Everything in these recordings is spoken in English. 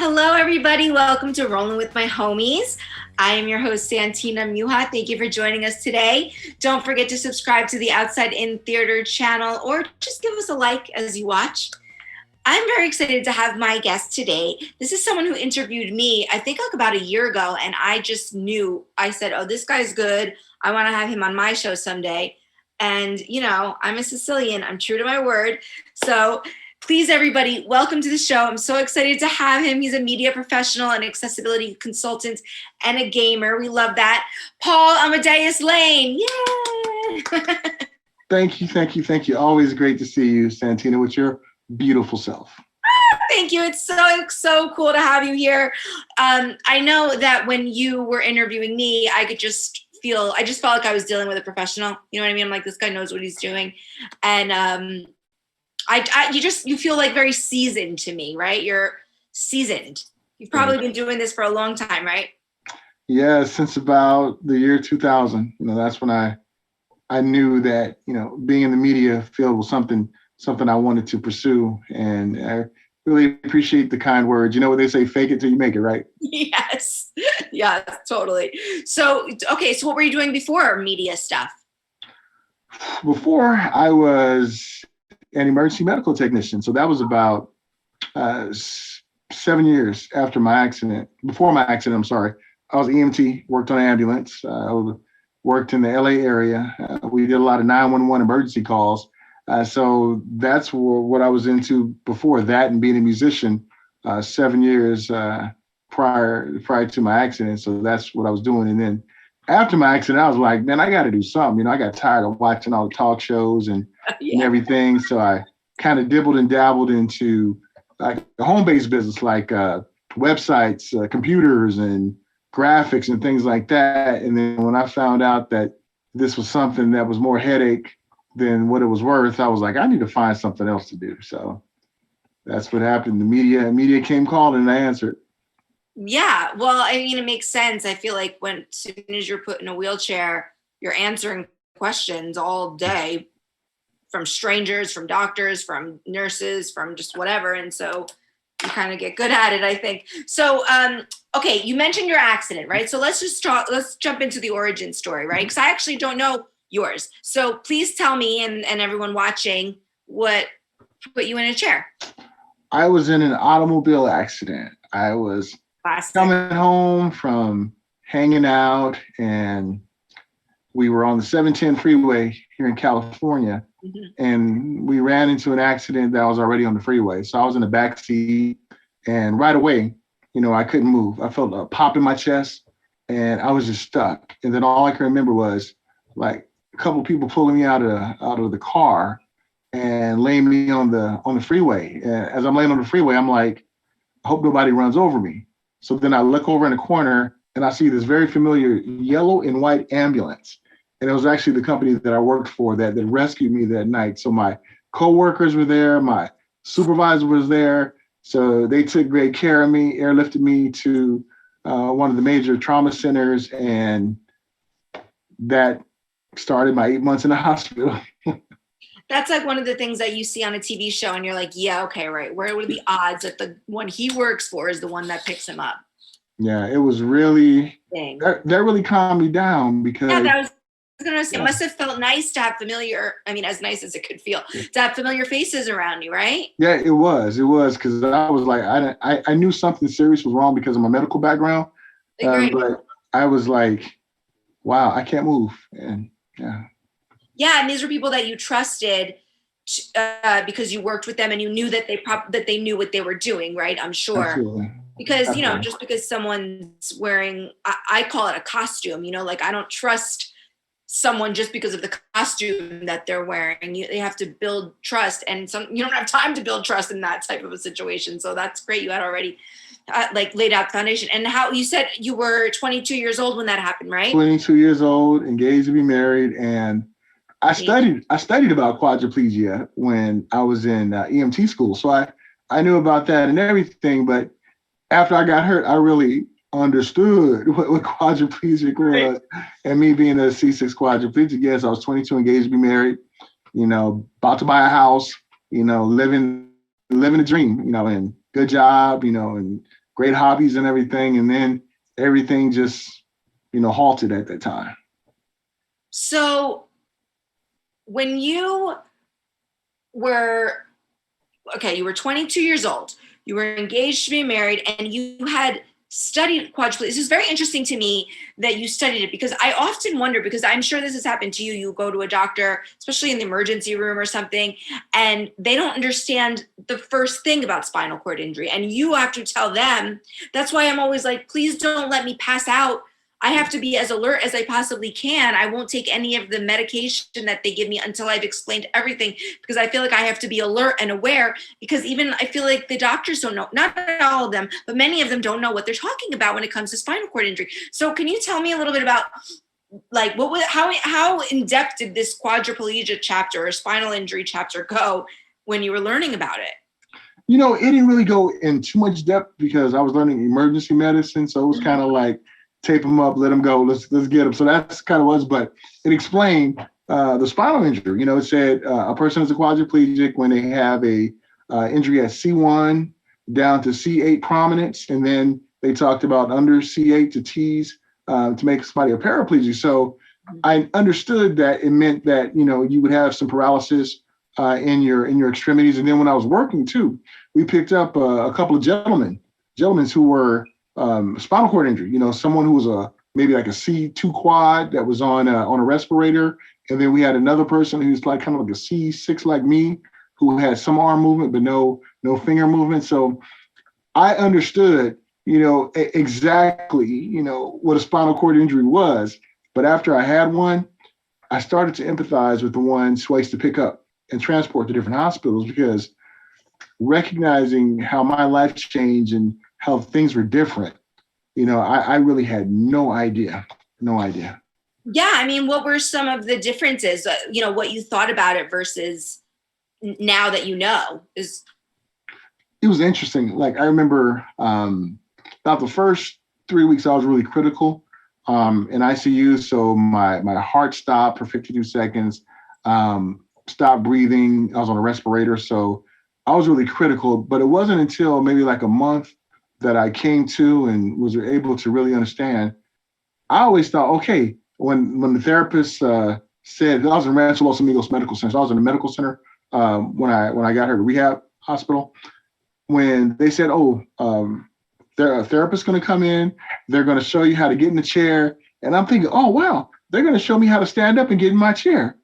Hello, everybody. Welcome to Rollin with my homies. I am your host, Santina. Thank you for joining us today. Don't forget to subscribe to the Outside In Theater channel or just give us a like as you watch. I'm very excited to have my guest today. This is someone who interviewed me, I think like about a year ago, and I just knew, I said, oh, this guy's good. I want to have him on my show someday. And, you know, I'm a Sicilian. I'm true to my word. So please, everybody, welcome to the show. I'm so excited to have him. He's a media professional, an accessibility consultant, and a gamer. We love that. Paul Amadeus Lane. Yay! Thank you. Always great to see you, Santina, with your beautiful self. Thank you. It's so cool to have you here. I know that when you were interviewing me, I just felt like I was dealing with a professional. You know what I mean? I'm like, this guy knows what he's doing. And you feel like very seasoned to me, right? You're seasoned. You've probably been doing this for a long time, right? Yeah, since about the year 2000. You know, that's when I knew that, you know, being in the media field was something I wanted to pursue. And I really appreciate the kind words. You know what they say, fake it till you make it, right? Yes. Yeah, totally. So, okay. So what were you doing before media stuff? Before, I was an emergency medical technician. So that was about 7 years after my accident. Before my accident, I'm sorry. I was EMT, worked on an ambulance, worked in the LA area. We did a lot of 911 emergency calls. So that's what I was into before that, and being a musician 7 years prior to my accident. So that's what I was doing. And then after my accident, I was like, man, I got to do something. You know, I got tired of watching all the talk shows and everything. So I kind of dibbled and dabbled into like the home-based business, like websites, computers, and graphics and things like that. And then when I found out that this was something that was more headache than what it was worth, I was like, I need to find something else to do. So that's what happened. The media came calling, and I answered. Yeah, well, I mean, it makes sense. I feel like as soon as you're put in a wheelchair, you're answering questions all day from strangers, from doctors, from nurses, from just whatever. And so you kind of get good at it, I think. So, okay, you mentioned your accident, right? So let's jump into the origin story, right? Because I actually don't know yours. So please tell me and everyone watching what put you in a chair. I was in an automobile accident. I was coming home from hanging out, and we were on the 710 freeway here in California, and we ran into an accident that was already on the freeway. So I was in the back seat, and right away, you know, I couldn't move. I felt a pop in my chest, and I was just stuck. And then all I can remember was like a couple of people pulling me out of the car and laying me on the freeway. And as I'm laying on the freeway, I'm like, I hope nobody runs over me. So then I look over in the corner and I see this very familiar yellow and white ambulance. And it was actually the company that I worked for that rescued me that night. So my coworkers were there, my supervisor was there. So they took great care of me, airlifted me to one of the major trauma centers, and that started my 8 months in the hospital. That's like one of the things that you see on a TV show and you're like, yeah, okay, right. Where would the odds that the one he works for is the one that picks him up? Yeah, it was really, that really calmed me down, because I was going to say, it must have felt nice to have familiar, I mean, as nice as it could feel, to have familiar faces around you, right? Yeah, it was, because I was like, I knew something serious was wrong because of my medical background, but I was like, wow, I can't move. And yeah, and these were people that you trusted because you worked with them and you knew that they knew what they were doing, right? I'm sure. Absolutely. Because, you know, just because someone's wearing, I call it a costume, you know, like I don't trust someone just because of the costume that they're wearing. They have to build trust, and you don't have time to build trust in that type of a situation. So that's great. You had already laid out the foundation. And how you said you were 22 years old when that happened, right? 22 years old, engaged to be married. And I studied about quadriplegia when I was in EMT school. So I knew about that and everything. But after I got hurt, I really understood what quadriplegic was. And me being a C6 quadriplegic, yes, I was 22, engaged to be married, you know, about to buy a house, you know, living a dream, you know, and good job, you know, and great hobbies and everything. And then everything just, halted at that time. So when you were 22 years old, you were engaged to be married, and you had studied quadriplegia. This is very interesting to me that you studied it, because I often wonder, because I'm sure this has happened to you. You go to a doctor, especially in the emergency room or something, and they don't understand the first thing about spinal cord injury, and you have to tell them. That's why I'm always like, please don't let me pass out. I have to be as alert as I possibly can. I won't take any of the medication that they give me until I've explained everything, because I feel like I have to be alert and aware, because even I feel like the doctors don't know, not all of them, but many of them don't know what they're talking about when it comes to spinal cord injury. So can you tell me a little bit about like how in depth did this quadriplegia chapter or spinal injury chapter go when you were learning about it? It didn't really go in too much depth because I was learning emergency medicine. So it was kind of like, tape them up, let them go, let's get them. So that's kind of was, but it explained the spinal injury. It said a person is a quadriplegic when they have a injury at C1 down to C8 prominence, and then they talked about under C8 to T's to make somebody a paraplegic. So I understood that it meant that you would have some paralysis in your extremities. And then when I was working too, we picked up a couple of gentlemen who were spinal cord injury, someone who was maybe like a C2 quad that was on a respirator. And then we had another person who's like kind of like a C6 like me, who had some arm movement, but no finger movement. So I understood, exactly, what a spinal cord injury was. But after I had one, I started to empathize with the ones who I used to pick up and transport to different hospitals, because recognizing how my life changed and how things were different, I really had no idea. Yeah, I mean, what were some of the differences? What you thought about it versus now that It was interesting. Like I remember about the first 3 weeks, I was really critical in ICU. So my heart stopped for 52 seconds, stopped breathing. I was on a respirator, so I was really critical. But it wasn't until maybe like a month that I came to and was able to really understand. I always thought, okay, when the therapist said, I was in Rancho Los Amigos Medical Center, so I was in a medical center when I got her to rehab hospital. When they said, a therapist going to come in, they're going to show you how to get in the chair. And I'm thinking, oh, wow, they're going to show me how to stand up and get in my chair.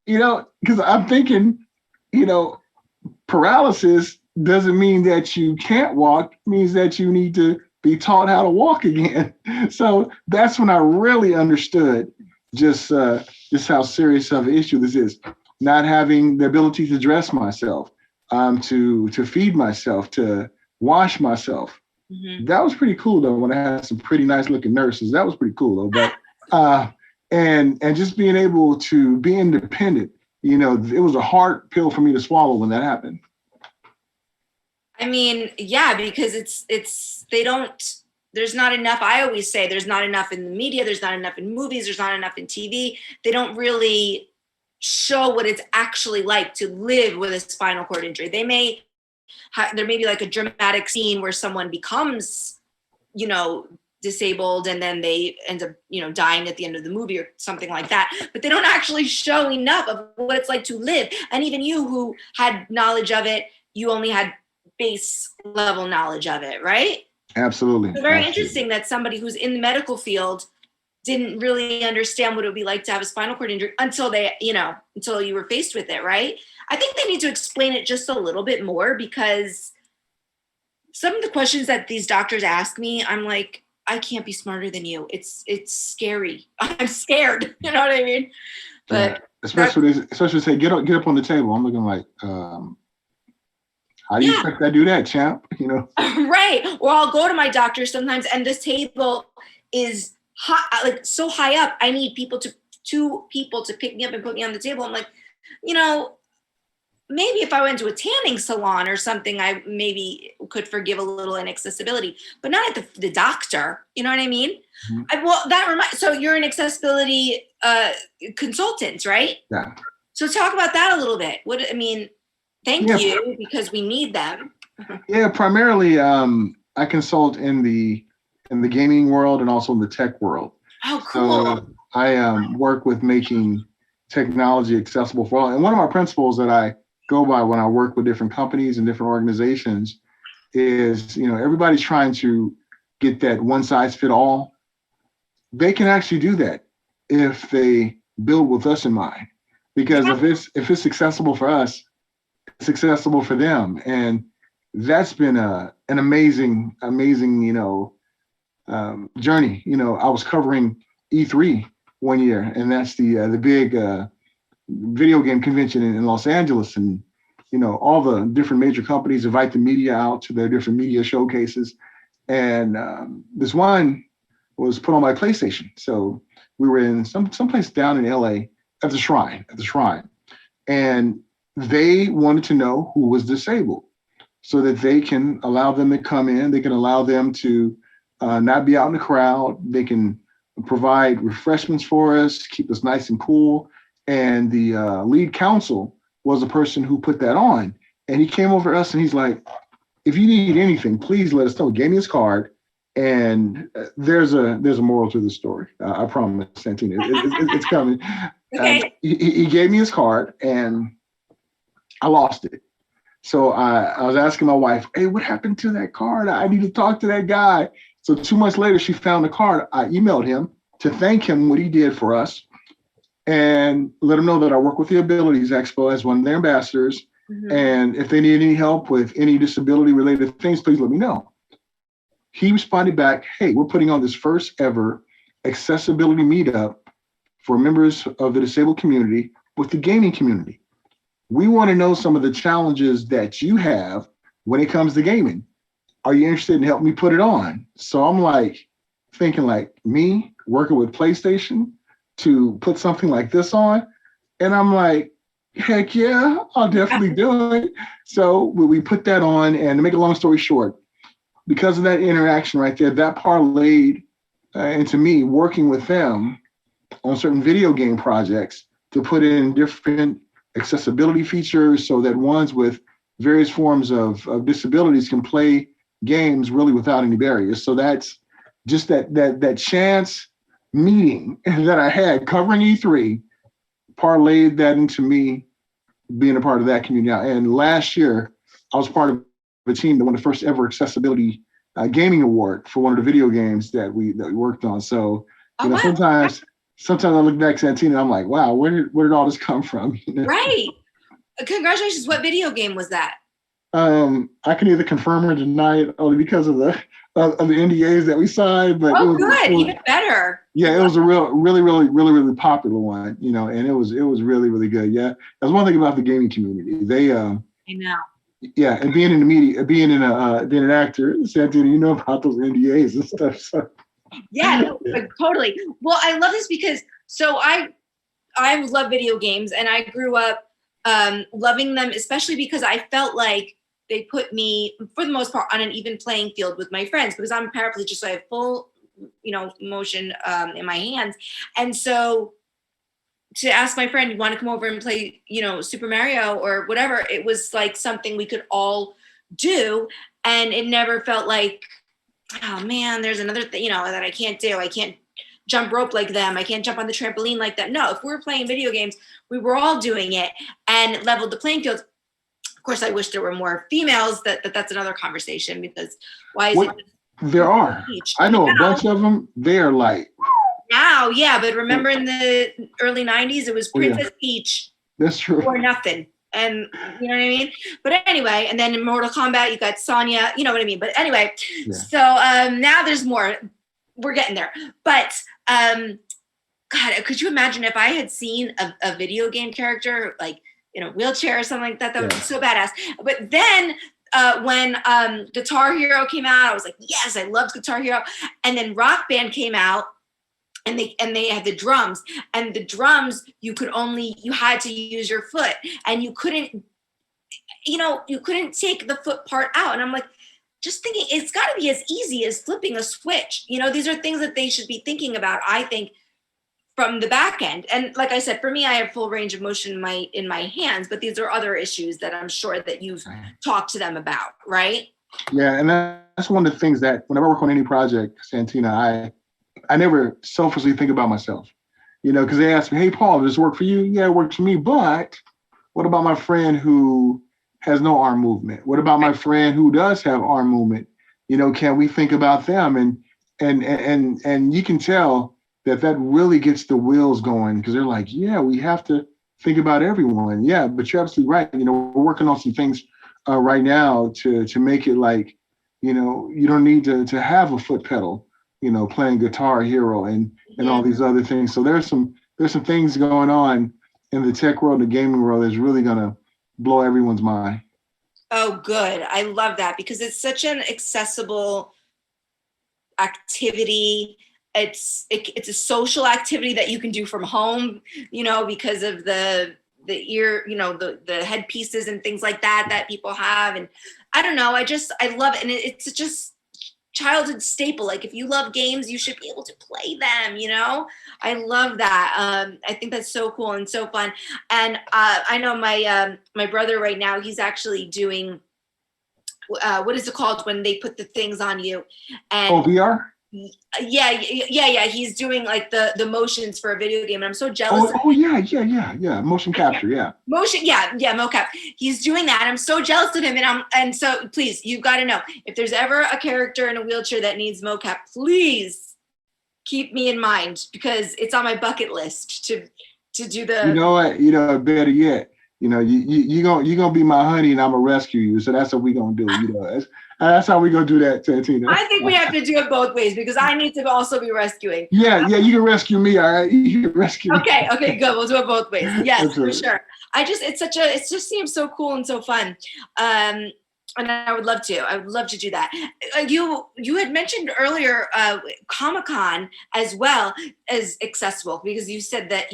Because I'm thinking, paralysis doesn't mean that you can't walk, it means that you need to be taught how to walk again. So that's when I really understood just how serious of an issue this is. Not having the ability to dress myself, to feed myself, to wash myself. Mm-hmm. That was pretty cool though, when I had some pretty nice looking nurses. That was pretty cool though. But and just being able to be independent, it was a hard pill for me to swallow when that happened. I mean, yeah, because there's not enough. I always say there's not enough in the media. There's not enough in movies. There's not enough in TV. They don't really show what it's actually like to live with a spinal cord injury. There may be like a dramatic scene where someone becomes, disabled, and then they end up, dying at the end of the movie or something like that. But they don't actually show enough of what it's like to live. And even you who had knowledge of it, you only had base level knowledge of it, right? Absolutely. It's very interesting that somebody who's in the medical field didn't really understand what it would be like to have a spinal cord injury until you were faced with it, right? I think they need to explain it just a little bit more, because some of the questions that these doctors ask me, I'm like, I can't be smarter than you. It's scary. I'm scared. You know what I mean? But yeah. Especially say, get up on the table. I'm looking like, how do you expect I do that, champ? Right. Or I'll go to my doctor sometimes, and this table is so high up. I need two people to pick me up and put me on the table. I'm like, maybe if I went to a tanning salon or something, I maybe could forgive a little inaccessibility, but not at the doctor. You know what I mean? Mm-hmm. So you're an accessibility consultant, right? Yeah. So talk about that a little bit. Thank you, because we need them. Yeah, primarily, I consult in the gaming world and also in the tech world. Oh, cool. So I work with making technology accessible for all. And one of my principles that I go by when I work with different companies and different organizations is, everybody's trying to get that one size fit all. They can actually do that if they build with us in mind. Because if it's accessible for us, it's accessible for them. And that's been an amazing, journey. I was covering E3 one year, and that's the big video game convention in Los Angeles, and all the different major companies invite the media out to their different media showcases, and this one was put on by PlayStation. So we were in someplace down in LA at the shrine, and they wanted to know who was disabled so that they can allow them to come in. They can allow them to not be out in the crowd. They can provide refreshments for us, keep us nice and cool. And the lead counsel was the person who put that on. And he came over to us and he's like, if you need anything, please let us know. He gave me his card. And there's a moral to the story. I promise, Santina, it's coming. Okay. He gave me his card and I lost it. So I was asking my wife, hey, what happened to that card? I need to talk to that guy. So 2 months later, she found the card. I emailed him to thank him what he did for us and let him know that I work with the Abilities Expo as one of their ambassadors. Mm-hmm. And if they need any help with any disability related things, please let me know. He responded back, hey, we're putting on this first ever accessibility meetup for members of the disabled community with the gaming community. We want to know some of the challenges that you have when it comes to gaming. Are you interested in helping me put it on? So I'm like thinking like me working with PlayStation to put something like this on. And I'm like, heck yeah, I'll definitely do it. So we put that on, and to make a long story short, because of that interaction right there, that parlayed into me working with them on certain video game projects to put in different accessibility features so that ones with various forms of disabilities can play games really without any barriers. So that's just that chance meeting that I had covering E3 parlayed that into me being a part of that community. And last year, I was part of a team that won the first ever accessibility gaming award for one of the video games that we worked on. So wow. Sometimes I look back, Santina, and I'm like, wow, where did all this come from? Right. Congratulations. What video game was that? I can either confirm or deny it only because of the NDAs that we signed. But even better. Yeah, it was a really popular one, and it was really, really good. Yeah, that's one thing about the gaming community. They I know. Yeah, and being in the media, being an actor, Santina, you know about those NDAs and stuff. So. Yeah, no, totally. Well, I love this because I love video games, and I grew up loving them, especially because I felt like they put me, for the most part, on an even playing field with my friends, because I'm paraplegic, so I have full, motion in my hands. And so to ask my friend, you want to come over and play, Super Mario or whatever, it was like something we could all do. And it never felt like, oh man, there's another thing, that I can't do. I can't jump rope like them. I can't jump on the trampoline like them. No, if we were playing video games, we were all doing it and it leveled the playing field. Of course, I wish there were more females. That's another conversation, because why is it? There are. I know a bunch of them. They are like. Now, yeah, but remember in the early 90s, it was Princess Peach. That's true. Or nothing. And you know what I mean? But anyway, and then in Mortal Kombat, you got Sonya, you know what I mean? But anyway, So now there's more. We're getting there. But God, could you imagine if I had seen a video game character like in a wheelchair or something like that? That would be so badass. But then when Guitar Hero came out, I was like, yes, I loved Guitar Hero. And then Rock Band came out. And they had the drums, and the drums you had to use your foot, and you couldn't take the foot part out. And I'm like, just thinking it's got to be as easy as flipping a switch. These are things that they should be thinking about, I think, from the back end. And like I said, for me, I have full range of motion in my hands, but these are other issues that I'm sure that you've talked to them about, right? Yeah, and that's one of the things that whenever I work on any project, Santina, I never selfishly think about myself, because they ask me, hey, Paul, does this work for you? Yeah, it works for me. But what about my friend who has no arm movement? What about my friend who does have arm movement? Can we think about them? And you can tell that really gets the wheels going, because they're like, yeah, we have to think about everyone. Yeah, but you're absolutely right. We're working on some things right now to make it like, you don't need to have a foot pedal, playing Guitar Hero and all these other things. So there's some things going on in the tech world, the gaming world, that's really gonna blow everyone's mind. Oh, good. I love that, because it's such an accessible activity. It's a social activity that you can do from home, because of the ear, the headpieces and things like that people have. And I don't know, I love it. And it's just childhood staple. Like, if you love games, you should be able to play them, I love that. I think that's so cool and so fun. And I know my brother right now, he's actually doing what is it called when they put the things on you? And VR? Yeah. He's doing like the motions for a video game, and I'm so jealous. Yeah. Motion capture, yeah. Mocap. He's doing that. I'm so jealous of him, and so please, you've got to know, if there's ever a character in a wheelchair that needs mocap, please keep me in mind, because it's on my bucket list to do the. You know what? Better yet, you gonna be my honey, and I'm gonna rescue you. So that's what we gonna do. That's how we gonna do that, Santina. I think we have to do it both ways, because I need to also be rescuing. Yeah, you can rescue me. All right, you can rescue me. Okay, good. We'll do it both ways. Yes, That's for right. sure. It just seems so cool and so fun. And I would love to do that. You had mentioned earlier Comic-Con as well as accessible, because you said that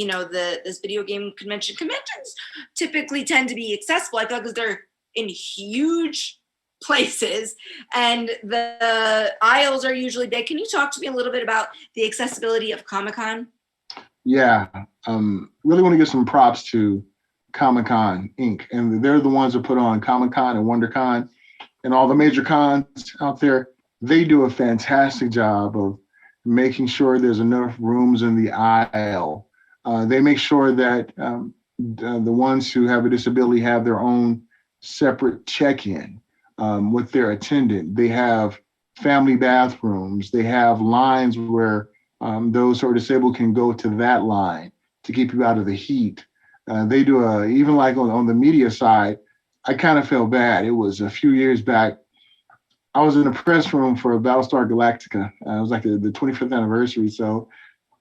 this video game conventions typically tend to be accessible. I thought, because they're in huge places and the aisles are usually big. Can you talk to me a little bit about the accessibility of Comic-Con? Yeah, really want to give some props to Comic-Con Inc. And they're the ones that put on Comic-Con and WonderCon and all the major cons out there. They do a fantastic job of making sure there's enough rooms in the aisle. They make sure that the ones who have a disability have their own separate check-in with their attendant. They have family bathrooms. They have lines where those who are disabled can go to that line to keep you out of the heat. They do even like on the media side, I kind of felt bad. It was a few years back. I was in a press room for Battlestar Galactica. It was like the 25th anniversary. So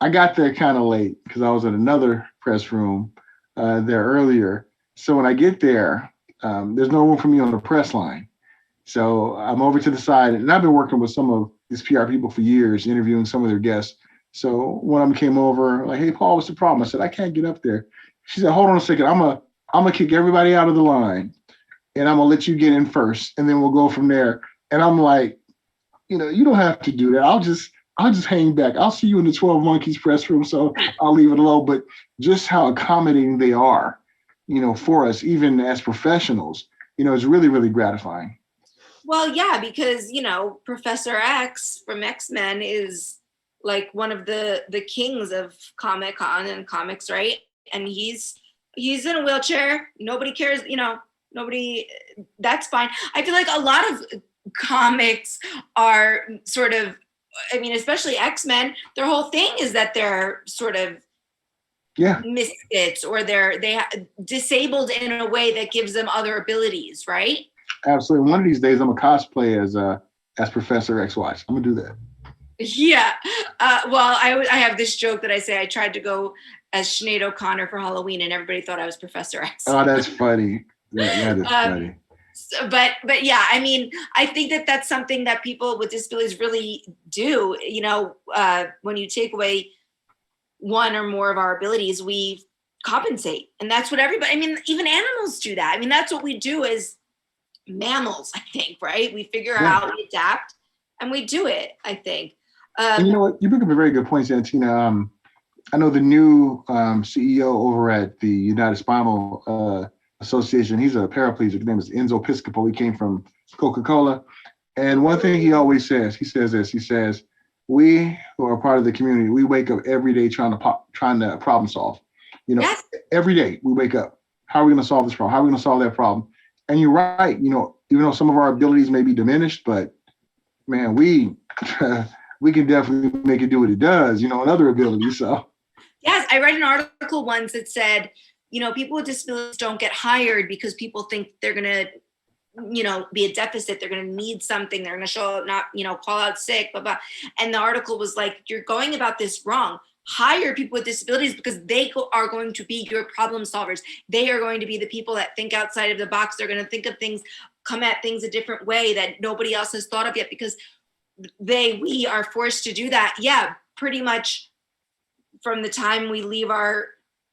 I got there kind of late because I was in another press room there earlier. So when I get there, there's no room for me on the press line. So I'm over to the side, and I've been working with some of these PR people for years, interviewing some of their guests. So one of them came over, like, "Hey, Paul, what's the problem?" I said, "I can't get up there." She said, "Hold on a second. I'm gonna kick everybody out of the line, and I'm gonna let you get in first, and then we'll go from there." And I'm like, you don't have to do that. I'll just hang back. I'll see you in the 12 Monkeys press room, so I'll leave it alone. But just how accommodating they are, for us, even as professionals, is really, really gratifying. Well, yeah, because, Professor X from X-Men is like one of the kings of Comic-Con and comics, right? And he's in a wheelchair. Nobody cares, that's fine. I feel like a lot of comics are sort of, especially X-Men, their whole thing is that they're sort of misfits, or they're disabled in a way that gives them other abilities, right? Absolutely. One of these days, I'm gonna cosplay as Professor X. Watch. I'm gonna do that. Yeah. Well, I have this joke that I say I tried to go as Sinead O'Connor for Halloween, and everybody thought I was Professor X. Oh, that's funny. That is funny. But yeah, I think that that's something that people with disabilities really do. When you take away one or more of our abilities, we compensate, and that's what everybody. Even animals do that. That's what we do as mammals, I think, right? We figure out, we adapt, and we do it, I think. And you know what? You bring up a very good point, Santina. I know the new CEO over at the United Spinal Association. He's a paraplegic. His name is Enzo Piscopo. He came from Coca-Cola. And one thing he always says, he says this, he says, we who are part of the community, we wake up every day trying to problem solve. You know, Yes. every day we wake up. How are we going to solve this problem? How are we going to solve that problem? And you're right. You know, even though some of our abilities may be diminished, but man, we we can definitely make it do what it does. You know, and other abilities. So. Yes, I read an article once that said, you know, people with disabilities don't get hired because people think they're going to, you know, be a deficit. They're going to need something. They're going to show up, not, you know, call out sick, blah, blah. And the article was like, you're going about this wrong. Hire people with disabilities because they are going to be your problem solvers. They are going to be the people that think outside of the box. They're going to think of things, come at things a different way that nobody else has thought of yet, because we are forced to do that. Yeah, pretty much from the time we leave our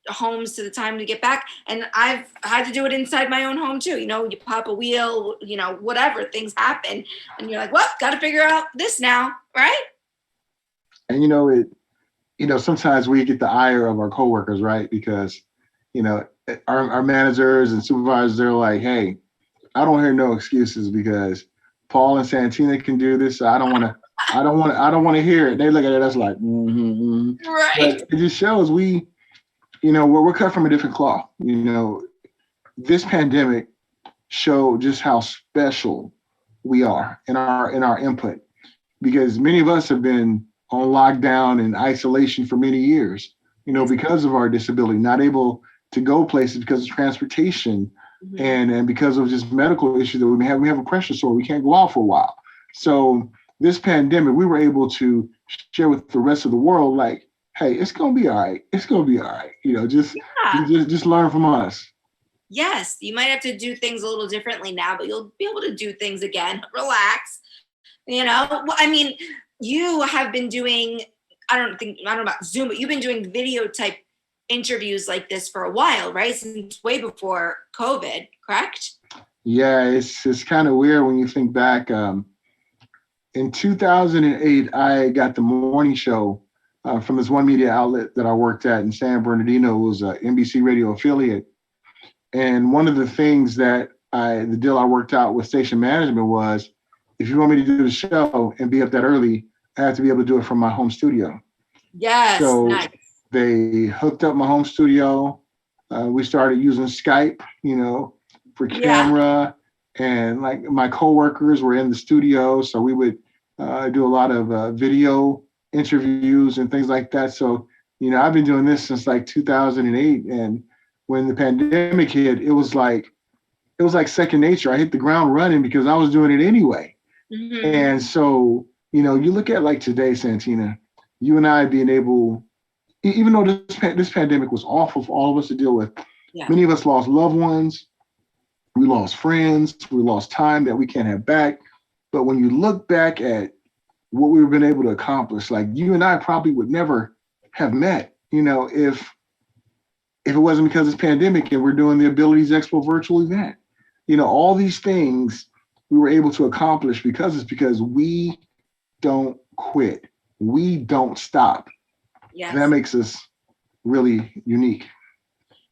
homes to the time to get back. And I've had to do it inside my own home too. You know, you pop a wheel, you know, whatever, things happen. And you're like, well, got to figure out this now, right? And you know, sometimes we get the ire of our coworkers, right? Because, you know, our managers and supervisors, they're like, hey, I don't hear no excuses because Paul and Santina can do this. So I don't want to hear it. They look at it as like, Right. But it just shows we're cut from a different cloth. You know, this pandemic showed just how special we are in our input, because many of us have been on lockdown and isolation for many years, you know, because of our disability, not able to go places because of transportation, and because of just medical issues that we may have. We have a pressure sore. We can't go out for a while. So this pandemic, we were able to share with the rest of the world, like, hey, it's gonna be all right. It's gonna be all right. You know, just learn from us. Yes, you might have to do things a little differently now, but you'll be able to do things again. Relax. You know, well, I mean, you have been doing, I don't know about Zoom, but you've been doing video type interviews like this for a while, right? Since way before COVID, correct? Yeah, it's kind of weird when you think back. In 2008, I got the morning show from this one media outlet that I worked at in San Bernardino. It was an NBC radio affiliate. And one of the things that the deal I worked out with station management was, if you want me to do the show and be up that early, I have to be able to do it from my home studio. Yes, so nice. They hooked up my home studio. We started using Skype, you know, for camera, and like my coworkers were in the studio, so we would do a lot of video interviews and things like that. So, you know, I've been doing this since like 2008, and when the pandemic hit, it was like second nature. I hit the ground running because I was doing it anyway. And so, you know, you look at like today, Santina, you and I being able, even though this pandemic was awful for all of us to deal with, many of us lost loved ones, we lost friends, we lost time that we can't have back. But when you look back at what we've been able to accomplish, like you and I probably would never have met, you know, if it wasn't because of this pandemic and we're doing the Abilities Expo virtual event. You know, all these things we were able to accomplish because we don't quit. We don't stop. Yes. And that makes us really unique.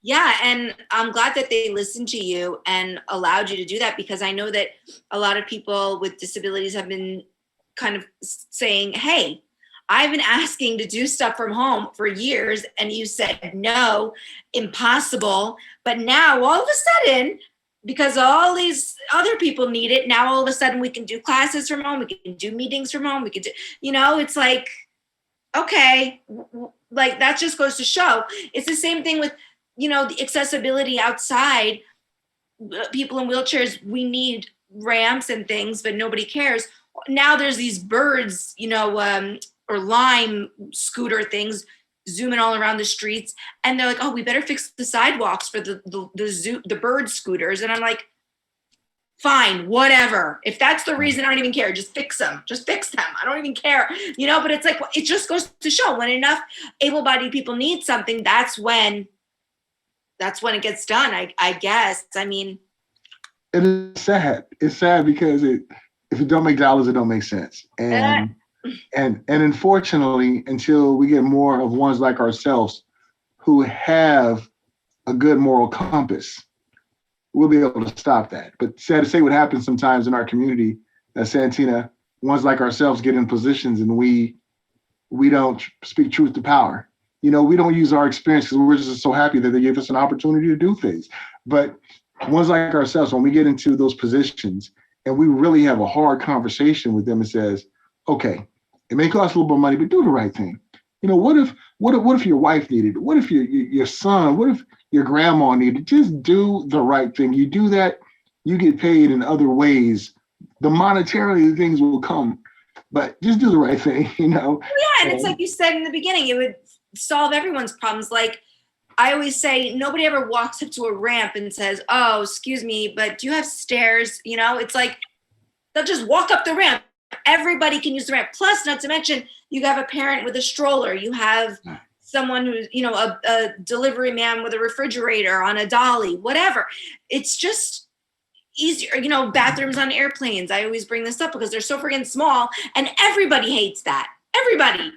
Yeah, and I'm glad that they listened to you and allowed you to do that, because I know that a lot of people with disabilities have been kind of saying, hey, I've been asking to do stuff from home for years, and you said no, impossible. But now all of a sudden, because all these other people need it, now all of a sudden we can do classes from home, we can do meetings from home, we can do, you know, it's like, okay, like that just goes to show. It's the same thing with, you know, the accessibility outside. People in wheelchairs, we need ramps and things, but nobody cares. Now there's these birds, you know, or Lime scooter things zooming all around the streets, and they're like, oh, we better fix the sidewalks for the bird scooters. And I'm like, fine, whatever. If that's the reason, I don't even care. Just fix them. I don't even care, you know. But it's like, it just goes to show, when enough able-bodied people need something, that's when it gets done, I guess. I mean, it is sad. It's sad because if it don't make dollars, it don't make sense. And unfortunately, until we get more of ones like ourselves who have a good moral compass, we'll be able to stop that. But sad to say, what happens sometimes in our community Santina, ones like ourselves get in positions and we don't speak truth to power. We don't use our experience because we're just so happy that they gave us an opportunity to do things. But ones like ourselves, when we get into those positions and we really have a hard conversation with them and says, okay, it may cost a little bit of money, but do the right thing. What if your wife needed it? What if your son, what if your grandma needed it? Just do the right thing. You do that, you get paid in other ways. The monetarily things will come, but just do the right thing, Yeah, and it's like you said in the beginning, it would solve everyone's problems. Like I always say, nobody ever walks up to a ramp and says, oh, excuse me, but do you have stairs? It's like they'll just walk up the ramp. Everybody can use the ramp. Plus, not to mention, you have a parent with a stroller. You have someone who's, a delivery man with a refrigerator on a dolly, whatever. It's just easier. Bathrooms on airplanes. I always bring this up because they're so freaking small and everybody hates that. Everybody.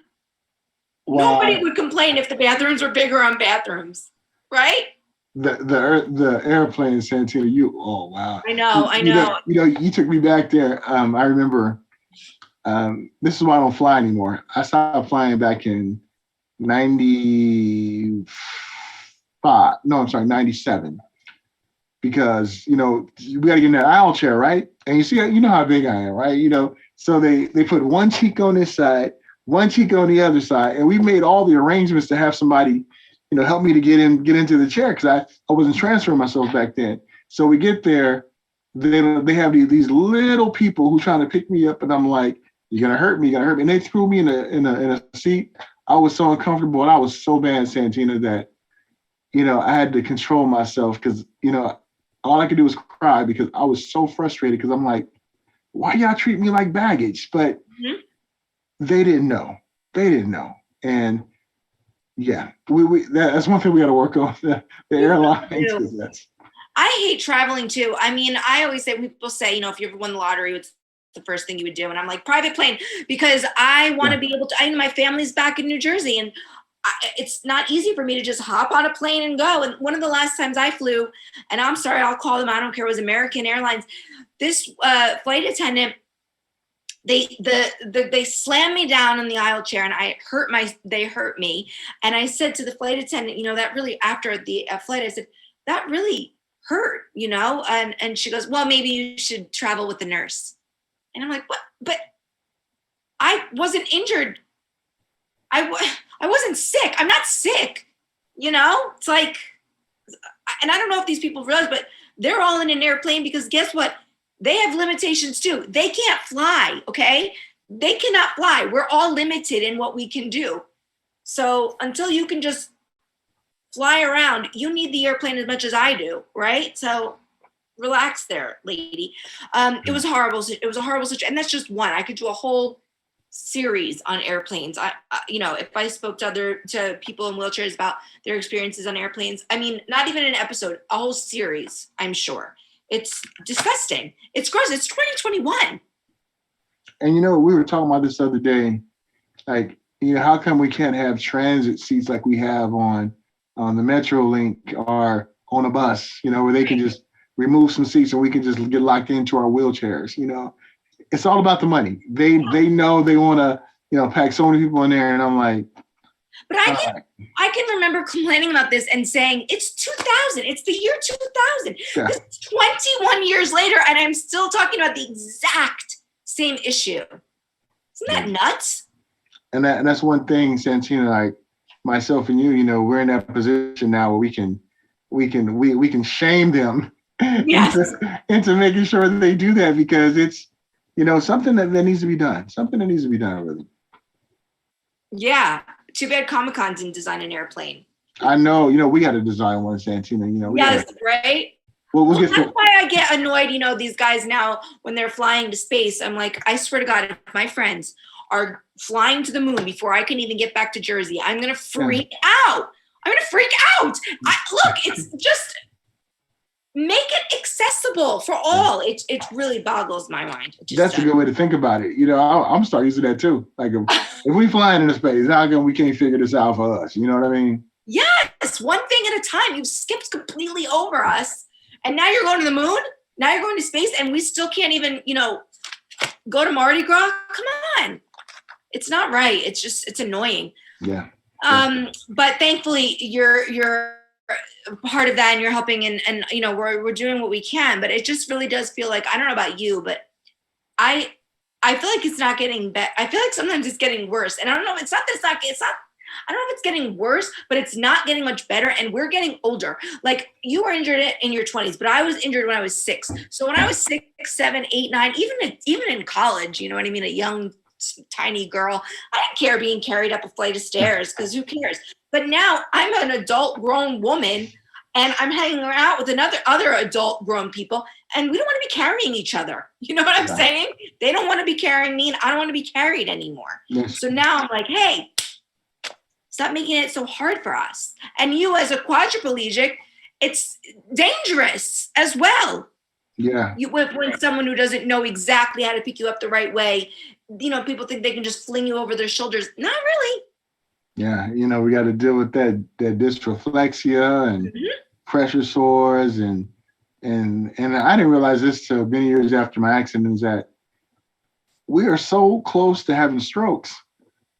Wow. Nobody would complain if the bathrooms were bigger on bathrooms, right? The airplane, Santina, oh wow. I know. You took me back there. I remember this is why I don't fly anymore. I stopped flying back in 97. Because, we got to get in that aisle chair, right? And you see, how big I am, right? So they put one cheek on this side, one cheek on the other side. And we made all the arrangements to have somebody, help me to get into the chair because I wasn't transferring myself back then. So we get there, they have these little people who trying to pick me up. And I'm like, you're going to hurt me. And they threw me in a seat. I was so uncomfortable. And I was so bad, Santina, that, I had to control myself because, all I could do was cry because I was so frustrated because I'm like, why y'all treat me like baggage? But they didn't know. And yeah, that's one thing we got to work on, the airlines. I hate traveling too. I mean, I always say, people say, if you ever won the lottery, what's the first thing you would do? And I'm like, private plane, because I want to be able to, my family's back in New Jersey and it's not easy for me to just hop on a plane and go. And one of the last times I flew, and I'm sorry, I'll call them, I don't care, it was American Airlines. This flight attendant, they slammed me down in the aisle chair and they hurt me. And I said to the flight attendant, that really, after the flight, I said, that really hurt, and she goes, well, maybe you should travel with the nurse. And I'm like, what? But I wasn't injured. I wasn't sick. I'm not sick. It's like, and I don't know if these people realize, but they're all in an airplane because guess what? They have limitations too. They can't fly. Okay. They cannot fly. We're all limited in what we can do. So until you can just fly around, you need the airplane as much as I do. Right. So relax there, lady. It was horrible. It was a horrible situation. And that's just one. I could do a whole series on airplanes. If I spoke to people in wheelchairs about their experiences on airplanes, not even an episode, a whole series, I'm sure. It's disgusting. It's gross. It's 2021. And we were talking about this the other day, like, how come we can't have transit seats like we have on the Metro Link or on a bus, where they can just remove some seats and we can just get locked into our wheelchairs, It's all about the money. They know they want to, pack so many people in there. And I'm like, but I can remember complaining about this and saying, it's 2000. It's the year 2000. Yeah. This is 21 years later, and I'm still talking about the exact same issue. Isn't that nuts? And that's one thing, Santina, like myself and you, we're in that position now where we can shame them into making sure that they do that because it's, something that needs to be done. Something that needs to be done, really. Yeah. Too bad Comic-Con didn't design an airplane. I know. We got to design one, Santina. Yes, right? Well, that's why I get annoyed, these guys now, when they're flying to space, I'm like, I swear to God, if my friends are flying to the moon before I can even get back to Jersey, I'm going to freak out. Look, it's just... make it accessible for all. It really boggles my mind. That's a good way to think about it. I'm starting using that too. Like if we flying into space, how come we can't figure this out for us? You know what I mean? Yes, one thing at a time. You've skipped completely over us. And now you're going to the moon. Now you're going to space and we still can't even, go to Mardi Gras. Come on. It's not right. It's annoying. Yeah. But thankfully you're part of that and you're helping and you know, we're doing what we can, but it just really does feel like, I don't know about you, but I feel like it's not getting better. I feel like sometimes it's getting worse. And I don't know, it's not, I don't know if it's getting worse, but it's not getting much better. And we're getting older. Like you were injured in your 20s, but I was injured when I was 6. So when I was 6, 7, 8, 9, even in college, you know what I mean? A young, tiny girl, I didn't care being carried up a flight of stairs because who cares? But now I'm an adult grown woman and I'm hanging out with other adult grown people and we don't want to be carrying each other. You know what I'm saying? They don't want to be carrying me and I don't want to be carried anymore. Yes. So now I'm like, hey, stop making it so hard for us. And you as a quadriplegic, it's dangerous as well. Yeah. When someone who doesn't know exactly how to pick you up the right way, you know, people think they can just fling you over their shoulders. Not really. Yeah, you know, we got to deal with that dysreflexia and pressure sores and I didn't realize this till many years after my accident is that we are so close to having strokes.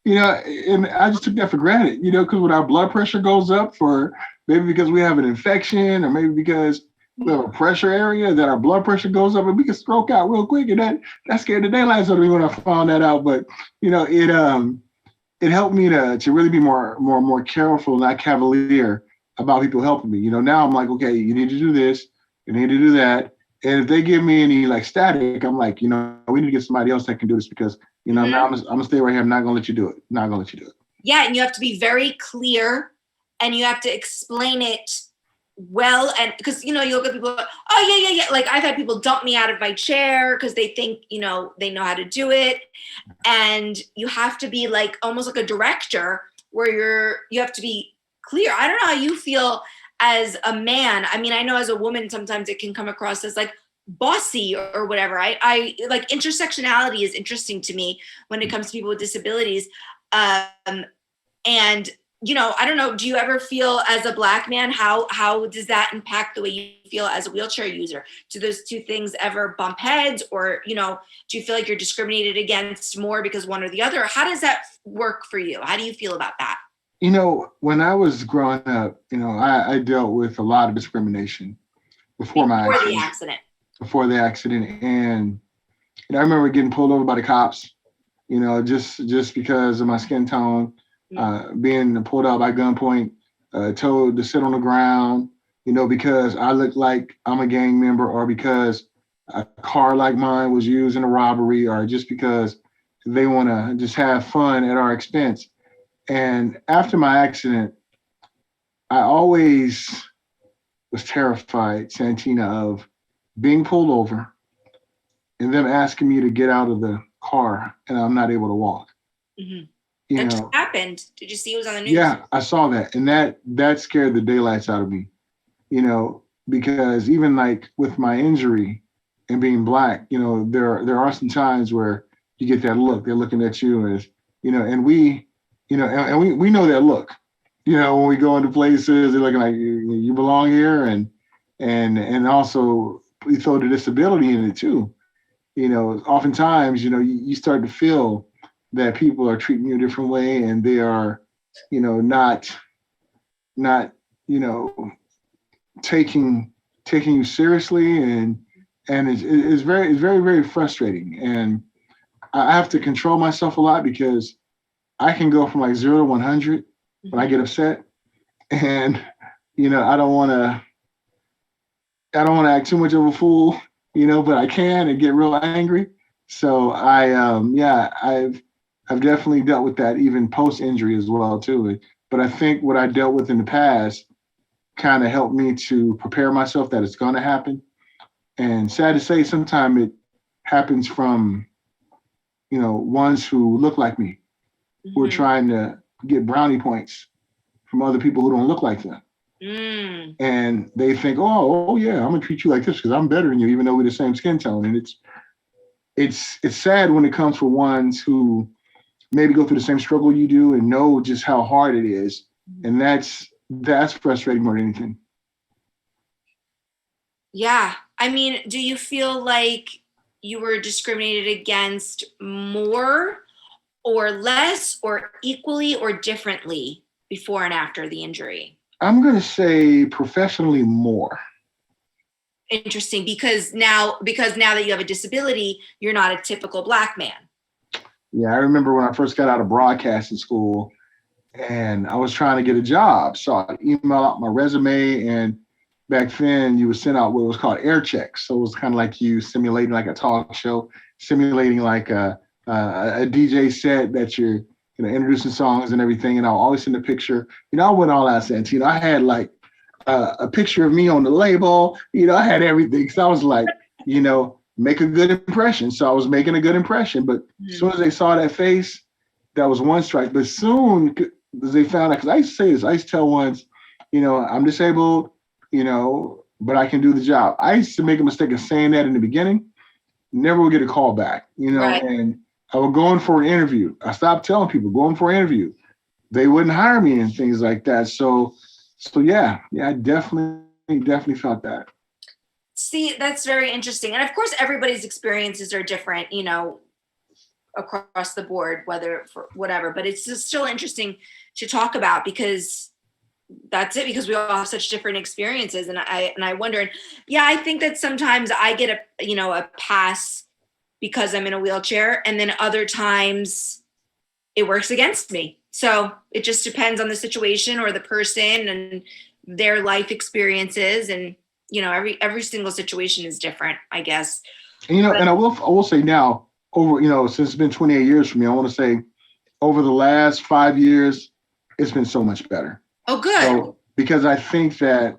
You know, and I just took that for granted, you know, because when our blood pressure goes up for maybe because we have an infection or maybe because we have a pressure area that our blood pressure goes up and we can stroke out real quick. And that scared the daylights out of me when I found that out. But, you know, it helped me to really be more careful, not cavalier about people helping me. You know, now I'm like, okay, you need to do this, you need to do that. And if they give me any like static, I'm like, you know, we need to get somebody else that can do this because, you know, now I'm gonna stay right here. I'm not gonna let you do it. Not gonna let you do it. Yeah, and you have to be very clear and you have to explain it well. And because, you know, you'll get people, oh yeah. Like I've had people dump me out of my chair because they think, you know, they know how to do it. And you have to be like almost like a director where you have to be clear. I don't know how you feel as a man. I mean, I know as a woman, sometimes it can come across as like bossy or whatever. I like intersectionality is interesting to me when it comes to people with disabilities. And, you know, I don't know, do you ever feel as a Black man, how does that impact the way you feel as a wheelchair user? Do those two things ever bump heads or, you know, do you feel like you're discriminated against more because one or the other? How does that work for you? How do you feel about that? You know, when I was growing up, you know, I dealt with a lot of discrimination before the accident. And you know, I remember getting pulled over by the cops, you know, just because of my skin tone, being pulled out by gunpoint, told to sit on the ground, you know, because I look like I'm a gang member or because a car like mine was used in a robbery or just because they want to just have fun at our expense. And after my accident, I always was terrified, Santina, of being pulled over and them asking me to get out of the car and I'm not able to walk. Mm-hmm. That just happened. Did you see it was on the news? Yeah, I saw that. And that scared the daylights out of me, you know, because even like with my injury and being Black, you know, there are some times where you get that look. They're looking at you as, you know, and we know that look, you know, when we go into places, they're looking like you belong here. And also we throw the disability in it too. You know, oftentimes, you know, you start to feel that people are treating you a different way and they are, you know, not, you know, taking you seriously. And it's very, very frustrating. And I have to control myself a lot because I can go from like 0 to 100 when I get upset. And, you know, I don't want to act too much of a fool, you know, but I can and get real angry. So I've definitely dealt with that even post injury as well too. But I think what I dealt with in the past kind of helped me to prepare myself that it's going to happen. And sad to say, sometimes it happens from, you know, ones who look like me, who are trying to get brownie points from other people who don't look like them. And they think, oh yeah, I'm gonna treat you like this because I'm better than you, even though we're the same skin tone. And it's sad when it comes for ones who maybe go through the same struggle you do and know just how hard it is. And that's frustrating more than anything. Yeah. I mean, do you feel like you were discriminated against more or less or equally or differently before and after the injury? I'm going to say professionally more. Interesting, because now that you have a disability, you're not a typical Black man. Yeah, I remember when I first got out of broadcasting school and I was trying to get a job. So I emailed out my resume, and back then you would send out what was called air checks. So it was kind of like you simulating like a talk show, simulating like a DJ set that you're introducing songs and everything. And I'll always send a picture. I went all out, Santina. I had like a picture of me on the label. I had everything. So I was like, make a good impression. So I was making a good impression. But as soon as they saw that face, that was one strike. But soon as they found out, because I used to say this, I used to tell ones, I'm disabled, but I can do the job. I used to make a mistake of saying that in the beginning, never would get a call back, right. And I would go in for an interview. I stopped telling people, go in for an interview. They wouldn't hire me and things like that. So yeah, I definitely felt that. See, that's very interesting. And of course, everybody's experiences are different, across the board, whether for whatever, but it's just still interesting to talk about because that's it, because we all have such different experiences. And I wonder, and yeah, I think that sometimes I get a pass because I'm in a wheelchair, and then other times it works against me. So it just depends on the situation or the person and their life experiences. And, every single situation is different, I guess. And, and I will say now, over, since it's been 28 years for me, I want to say over the last 5 years, it's been so much better. Oh, good. So, because I think that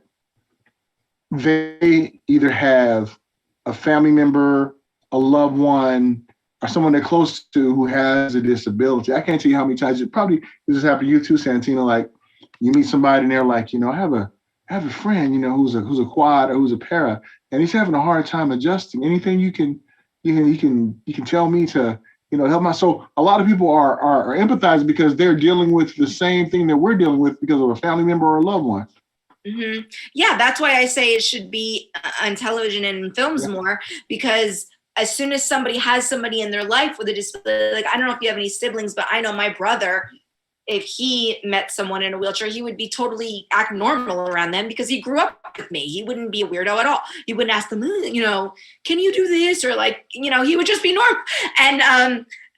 they either have a family member, a loved one, or someone they're close to who has a disability. I can't tell you how many times this has happened to you too, Santina. Like you meet somebody and they're like, I have a friend, who's a quad or who's a para, and he's having a hard time adjusting. Anything you can tell me to, help my soul. A lot of people are empathizing because they're dealing with the same thing that we're dealing with because of a family member or a loved one. Mm-hmm. Yeah, that's why I say it should be on television and in films more, because as soon as somebody has somebody in their life with a disability, like I don't know if you have any siblings, but I know my brother, if he met someone in a wheelchair, he would be totally act normal around them because he grew up with me. He wouldn't be a weirdo at all. He wouldn't ask them, can you do this? Or like, he would just be normal.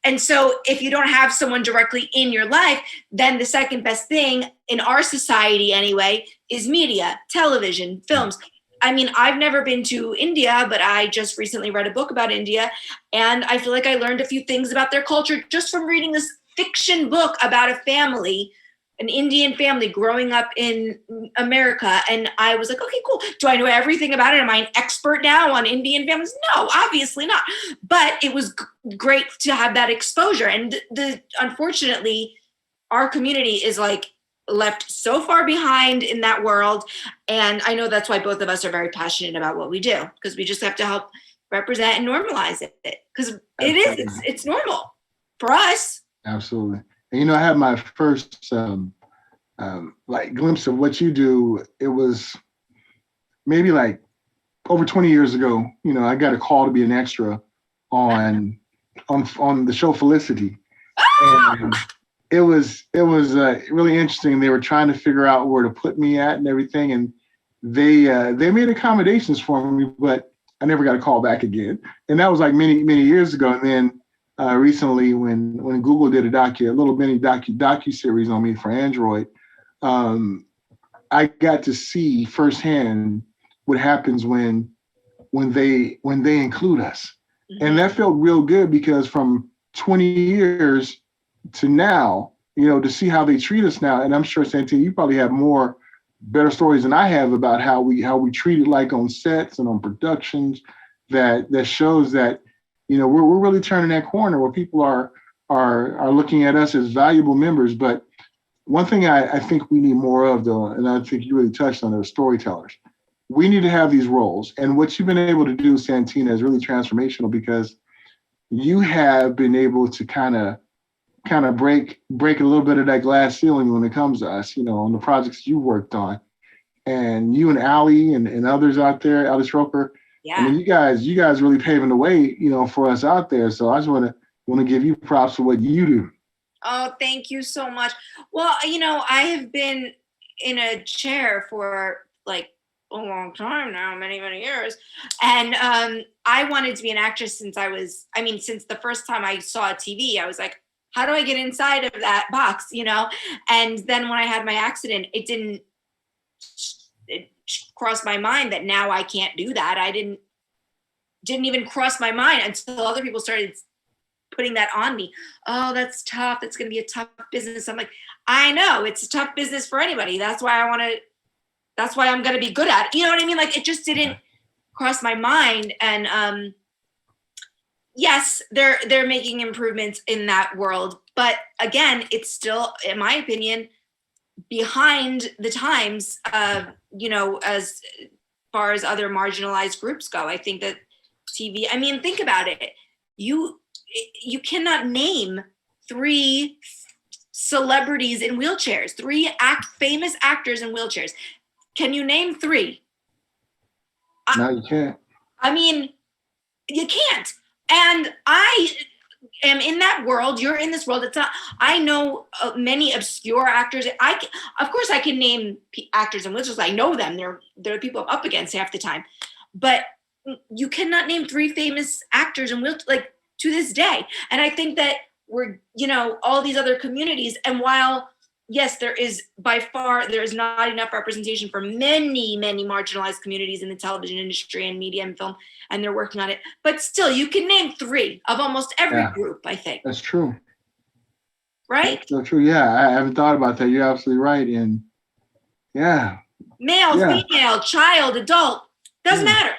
And so if you don't have someone directly in your life, then the second best thing in our society anyway is media, television, films. I mean, I've never been to India, but I just recently read a book about India, and I feel like I learned a few things about their culture just from reading this fiction book about a family, an Indian family growing up in America. And I was like, okay, cool. Do I know everything about it? Am I an expert now on Indian families? No, obviously not. But it was great to have that exposure. And unfortunately, our community is like left so far behind in that world. And I know that's why both of us are very passionate about what we do, because we just have to help represent and normalize it, because it's normal for us. Absolutely. And I had my first glimpse of what you do. It was maybe like over 20 years ago. I got a call to be an extra on the show Felicity. And it was really interesting. They were trying to figure out where to put me at and everything, and they made accommodations for me, but I never got a call back again. And that was like many years ago. And then recently, when Google did a little mini docu series on me for Android, I got to see firsthand what happens when they include us, and that felt real good, because from 20 years to now, to see how they treat us now, and I'm sure Santina, you probably have better stories than I have about how we treat it, like on sets and on productions, that shows that. We're really turning that corner where people are looking at us as valuable members. But one thing I think we need more of, though, and I think you really touched on it, are storytellers. We need to have these roles. And what you've been able to do, Santina, is really transformational, because you have been able to kind of break a little bit of that glass ceiling when it comes to us, on the projects you worked on. And you and Allie and others out there, Alice Roper, Yeah. I mean, you guys really paving the way, for us out there. So I just want to give you props for what you do. Oh, thank you so much. Well, I have been in a chair for like a long time now, many, many years. And I wanted to be an actress since since the first time I saw TV, I was like, how do I get inside of that box, And then when I had my accident, it crossed my mind that now I can't do that. I didn't even cross my mind until other people started putting that on me. Oh, that's tough. That's going to be a tough business. I'm like, I know it's a tough business for anybody. That's why I'm going to be good at it. You know what I mean? Like, it just didn't cross my mind. And yes, they're making improvements in that world. But again, it's still, in my opinion, behind the times, as far as other marginalized groups go. I think that TV, think about it. You cannot name 3 celebrities in wheelchairs, 3 famous actors in wheelchairs. Can you name 3? No, you can't. You can't. And I am in that world. You're in this world. It's not. I know many obscure actors. Of course, I can name actors in wheelchairs. I know them. They're people I'm up against half the time. But you cannot name 3 famous actors in wheelchairs, like, to this day. And I think that we're, all these other communities. And while, yes, there is not enough representation for many, many marginalized communities in the television industry and media and film, and they're working on it. But still, you can name 3 of almost every group, I think. That's true. Right? That's so true. Yeah, I haven't thought about that. You're absolutely right. And yeah. Male, female, child, adult, doesn't matter.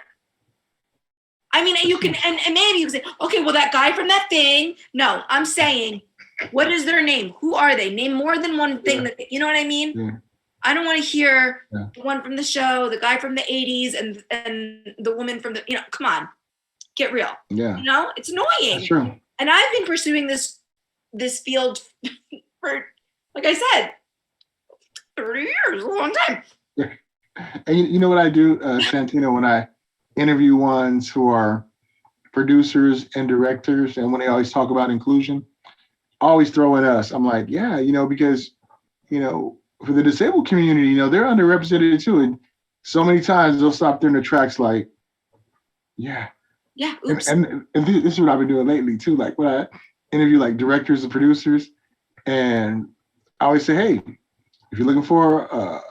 You can, and maybe you can say, okay, well, that guy from that thing. No, I'm saying, what is their name? Who are they? Name more than one thing. That, you know what I mean? Yeah. I don't want to hear the one from the show, the guy from the 80s, and the woman from the, come on, get real. Yeah. It's annoying. That's true. And I've been pursuing this field for, like I said, 30 years, a long time. Yeah. And you know what I do, Santina, when I interview ones who are producers and directors, and when they always talk about inclusion, I always throw in us. I'm like, yeah, because, for the disabled community, they're underrepresented too. And so many times they'll stop there in their tracks like, yeah. Yeah. Oops. And this is what I've been doing lately too. Like when I interview like directors and producers, and I always say, hey, if you're looking for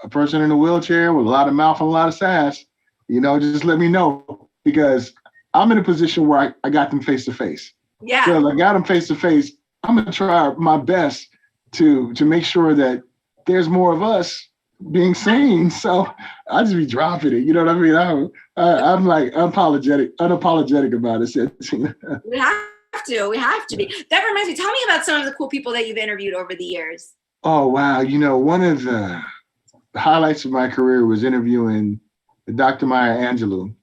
a person in a wheelchair with a lot of mouth and a lot of sass, just let me know, because I'm in a position where I got them face to face. Yeah. So I got them face to face. I'm gonna try my best to make sure that there's more of us being seen. So I just be dropping it. You know what I mean? I'm like unapologetic about it. We have to be. That reminds me. Tell me about some of the cool people that you've interviewed over the years. Oh wow! One of the highlights of my career was interviewing Dr. Maya Angelou.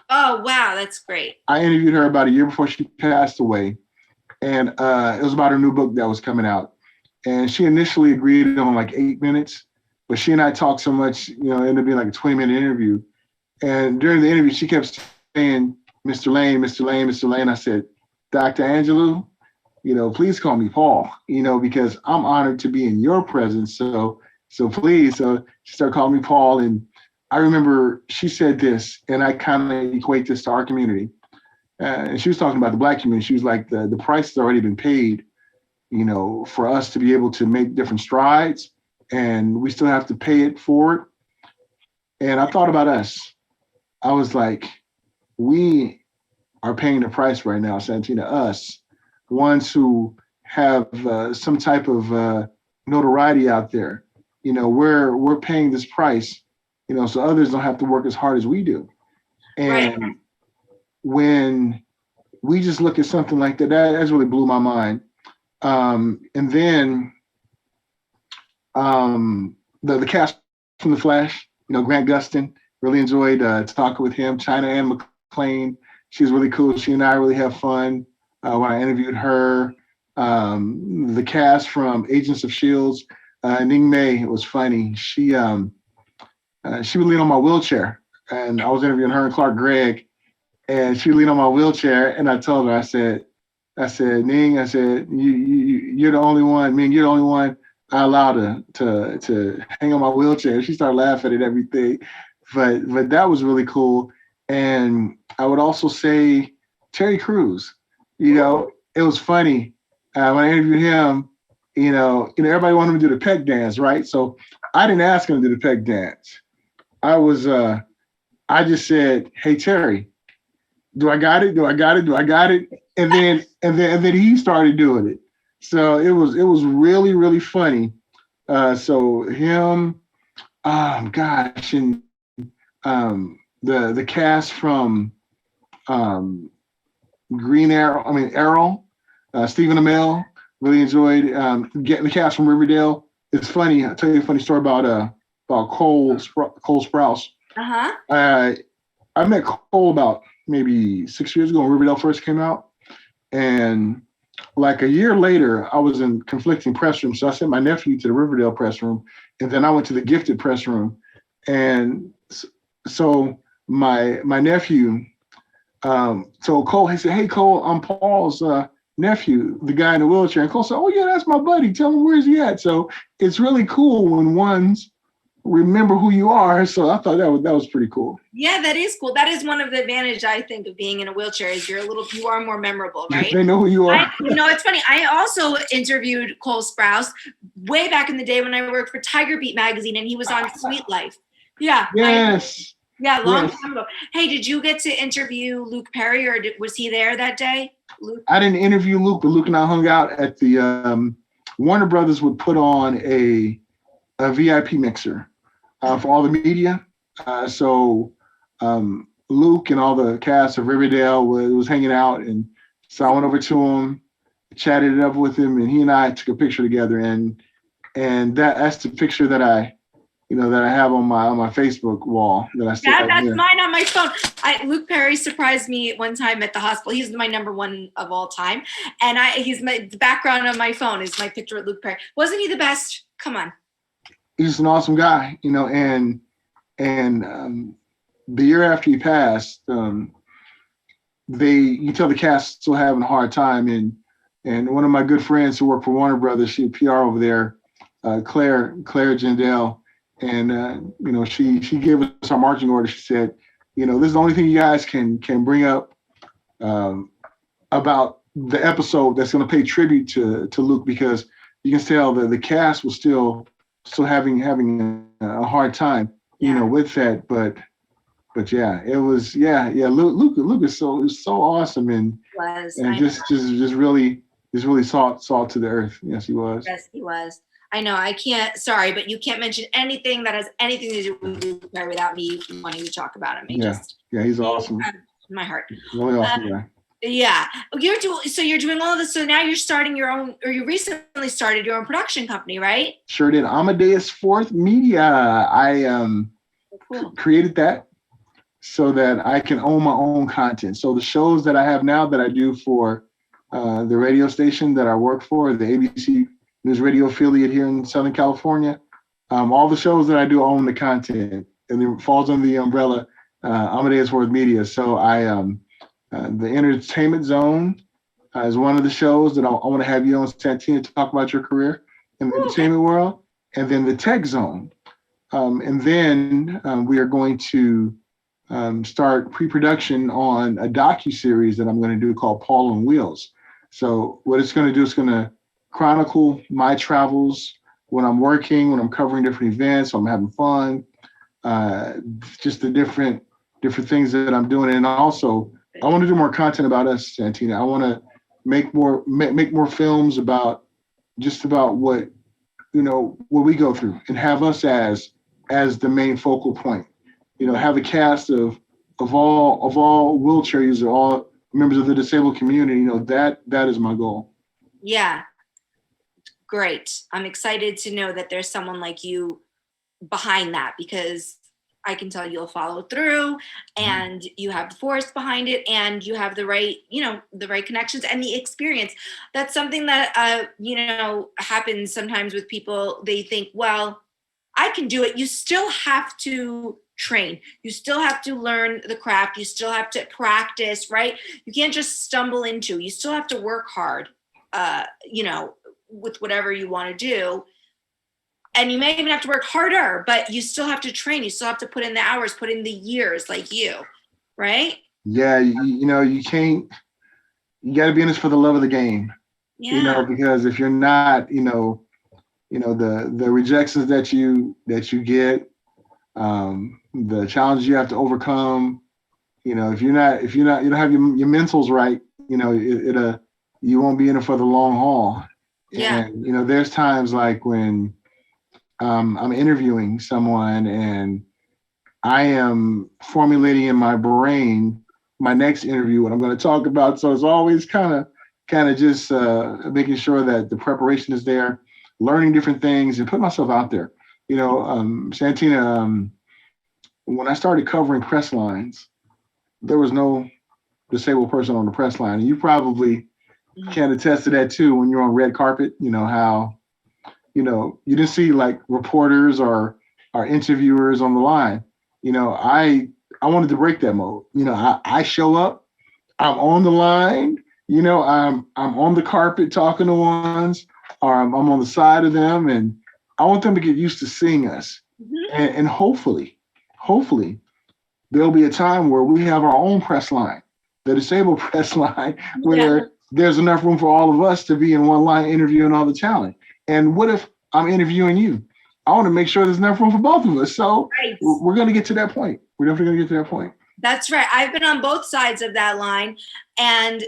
Oh wow, that's great. I interviewed her about a year before she passed away, and it was about her new book that was coming out. And she initially agreed on like 8 minutes, but she and I talked so much, it ended up being like a 20-minute interview. And during the interview, she kept saying, Mr. Lane, Mr. Lane, Mr. Lane. I said, Dr. Angelou, please call me Paul, because I'm honored to be in your presence. So please. So she started calling me Paul. And I remember she said this, and I kind of equate this to our community. And she was talking about the Black community. She was like, the price has already been paid, for us to be able to make different strides, and we still have to pay it forward. And I thought about us. I was like, we are paying the price right now, Santina, us, ones who have some type of notoriety out there. We're paying this price, so others don't have to work as hard as we do. And right. When we just look at something like that's really blew my mind. And then the cast from The Flash, Grant Gustin, really enjoyed talking with him. China Ann McClain, she's really cool. She and I really have fun when I interviewed her. The cast from Agents of S.H.I.E.L.D., Ning Mei, it was funny. She would lean on my wheelchair, and I was interviewing her and Clark Gregg, and she leaned on my wheelchair, and I told her, I said, Ning, I said, you're the only one, Ming, you're the only one I allowed to hang on my wheelchair. She started laughing at everything, but that was really cool. And I would also say Terry Crews. It was funny when I interviewed him. Everybody wanted him to do the peg dance, right? So I didn't ask him to do the peg dance. I just said, "Hey Terry, do I got it? Do I got it? Do I got it?" And then he started doing it. So it was really really funny. So him, gosh, and the cast from Green Arrow. I mean Arrow. Stephen Amell really enjoyed getting the cast from Riverdale. It's funny. I'll tell you a funny story about Cole Sprouse. Uh-huh. I met Cole about maybe 6 years ago when Riverdale first came out. And like a year later, I was in conflicting press rooms. So I sent my nephew to the Riverdale press room, and then I went to the Gifted press room. And so my nephew told Cole, he said, "Hey Cole, I'm Paul's nephew, the guy in the wheelchair." And Cole said, "Oh yeah, that's my buddy. Tell him where's he at." So it's really cool when ones remember who you are. So I thought that was pretty cool. Yeah, that is cool. That is one of the advantages I think of being in a wheelchair is you are more memorable, right? They know who you are. It's funny. I also interviewed Cole Sprouse way back in the day when I worked for Tiger Beat magazine, and he was on Sweet Life. Yeah. Yes. Long time ago. Hey, did you get to interview Luke Perry, or was he there that day? Luke? I didn't interview Luke, but Luke and I hung out at the Warner Brothers would put on a VIP mixer for all the media. So Luke and all the cast of Riverdale was hanging out, and so I went over to him, chatted it up with him, and he and I took a picture together. And that's the picture that I have on my Facebook wall that I still have. That's mine on my phone. Luke Perry surprised me one time at the hospital. He's my number one of all time, and the background on my phone is my picture of Luke Perry. Wasn't he the best? Come on. He's an awesome guy, and the year after he passed, you tell the cast still having a hard time, and one of my good friends who worked for Warner Brothers, she PR over there, Claire Jindal, and she gave us our marching order. She said, this is the only thing you guys can bring up about the episode that's going to pay tribute to Luke, because you can tell that the cast was still having a hard time, with that. But yeah, it was Luke is so awesome and just really salt to the earth. Yes, he was. Yes, he was. I know. Sorry, but you can't mention anything that has anything to do with Luke Perry without me wanting to talk about him. He's awesome. My heart. Really awesome guy. Yeah. You're doing all of this. So now you're starting your own, or you recently started your own production company, right? Sure did. Amadeus Fourth Media. I created that so that I can own my own content. So the shows that I have now that I do for the radio station that I work for, the ABC News Radio affiliate here in Southern California, all the shows that I do own the content, and it falls under the umbrella Amadeus Fourth Media. So the Entertainment Zone is one of the shows that I want to have you on, Santina, to talk about your career in the entertainment world. And then the Tech Zone. And then we are going to start pre-production on a docu-series that I'm going to do called Paul on Wheels. So what it's going to do is going to chronicle my travels when I'm working, when I'm covering different events, when I'm having fun, just the different things that I'm doing. And also, I want to do more content about us, Santina. I want to make more films about what what we go through, and have us as the main focal point. Have a cast of all wheelchair users, all members of the disabled community. That is my goal. Yeah, great. I'm excited to know that there's someone like you behind that, because I can tell you'll follow through, and you have the force behind it, and you have the right connections and the experience. That's something that, happens sometimes with people. They think, well, I can do it. You still have to train. You still have to learn the craft. You still have to practice, right? You can't just stumble into. You still have to work hard, with whatever you want to do. And you may even have to work harder, but you still have to train. You still have to put in the hours, put in the years, like you, right? Yeah, you can't. You got to be in this for the love of the game. Yeah. Because if you're not, the rejections that you get, the challenges you have to overcome. If you're not, you don't have your mentals right, you won't be in it for the long haul. Yeah. And there's times like when I'm interviewing someone and I am formulating in my brain my next interview, what I'm going to talk about. So it's always kind of just making sure that the preparation is there, learning different things, and put myself out there. Santina, when I started covering press lines, there was no disabled person on the press line. And you probably can attest to that too when you're on red carpet, how, you didn't see like reporters or interviewers on the line. I wanted to break that mode. I show up, I'm on the line, I'm on the carpet talking to ones, or I'm on the side of them, and I want them to get used to seeing us. And hopefully, there'll be a time where we have our own press line, the disabled press line, where there's enough room for all of us to be in one line interviewing all the talent. And what if I'm interviewing you? I want to make sure there's enough room for both of us. So we're going to get to that point. We're definitely going to get to that point. That's right. I've been on both sides of that line, and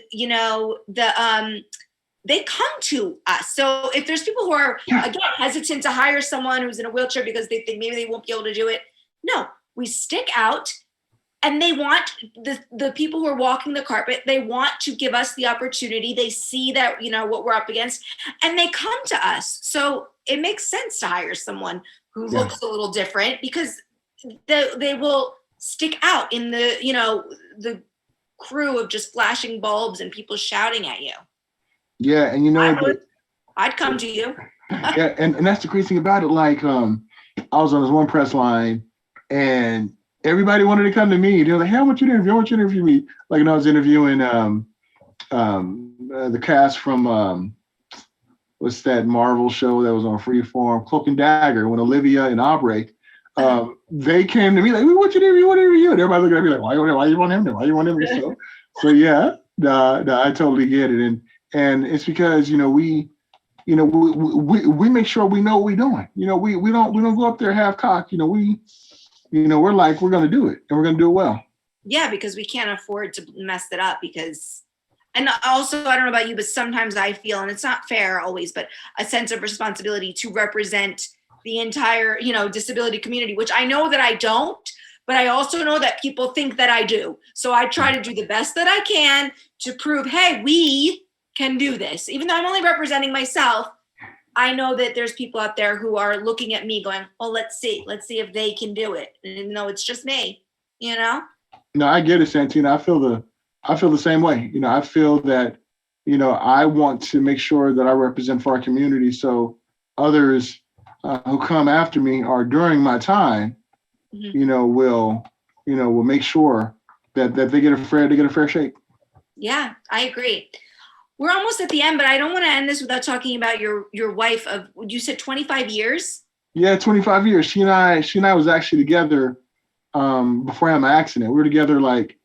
they come to us. So if there's people who are again hesitant to hire someone who's in a wheelchair because they think maybe they won't be able to do it, no, we stick out. And they want the people who are walking the carpet, they want to give us the opportunity. They see that, what we're up against, and they come to us. So it makes sense to hire someone who looks a little different, because they will stick out in the crew of just flashing bulbs and people shouting at you. Yeah, and I'd come to you. Yeah, and that's the crazy thing about it. Like, I was on this one press line, and everybody wanted to come to me. They were like, "Hey, I want you to interview. I want you to interview me." Like, I was interviewing the cast from what's that Marvel show that was on Freeform, Cloak and Dagger, when Olivia and Aubrey, they came to me like, "We want you to interview. And everybody looked at me like, "Why you want him? Why you want him?" So yeah, I totally get it, and it's because we make sure we know what we're doing. We don't go up there half cocked. We're like, we're going to do it, and we're going to do it well. Yeah, because we can't afford to mess it up, and also, I don't know about you, but sometimes I feel, and it's not fair always, but a sense of responsibility to represent the entire, disability community, which I know that I don't, but I also know that people think that I do. So I try to do the best that I can to prove, hey, we can do this. Even though I'm only representing myself, I know that there's people out there who are looking at me going, "Oh, let's see if they can do it." And no, it's just me, No, I get it, Santina. I feel the same way. I feel that, I want to make sure that I represent for our community. So others who come after me or during my time, will make sure that they get a fair shake. Yeah, I agree. We're almost at the end, but I don't want to end this without talking about your wife of, you said 25 years? Yeah, 25 years. She and I was actually together before I had my accident. We were together like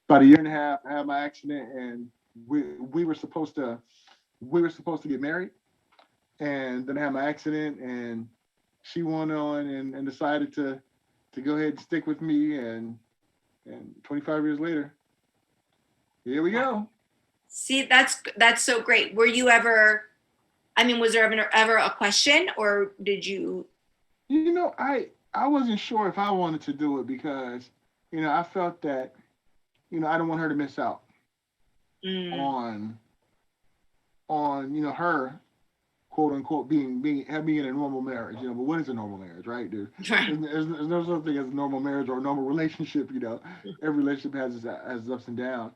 about a year and a half. I had my accident, and we were supposed to get married. And then I had my accident, and she went on and decided to go ahead and stick with me, and 25 years later, here we go. See, that's so great. Were you ever, was there ever a question, or did you? I wasn't sure if I wanted to do it because, I felt that, I don't want her to miss out on, her quote unquote being in a normal marriage, but what is a normal marriage, right, dude? Right. There's no such thing as a normal marriage or a normal relationship, every relationship has its ups and downs.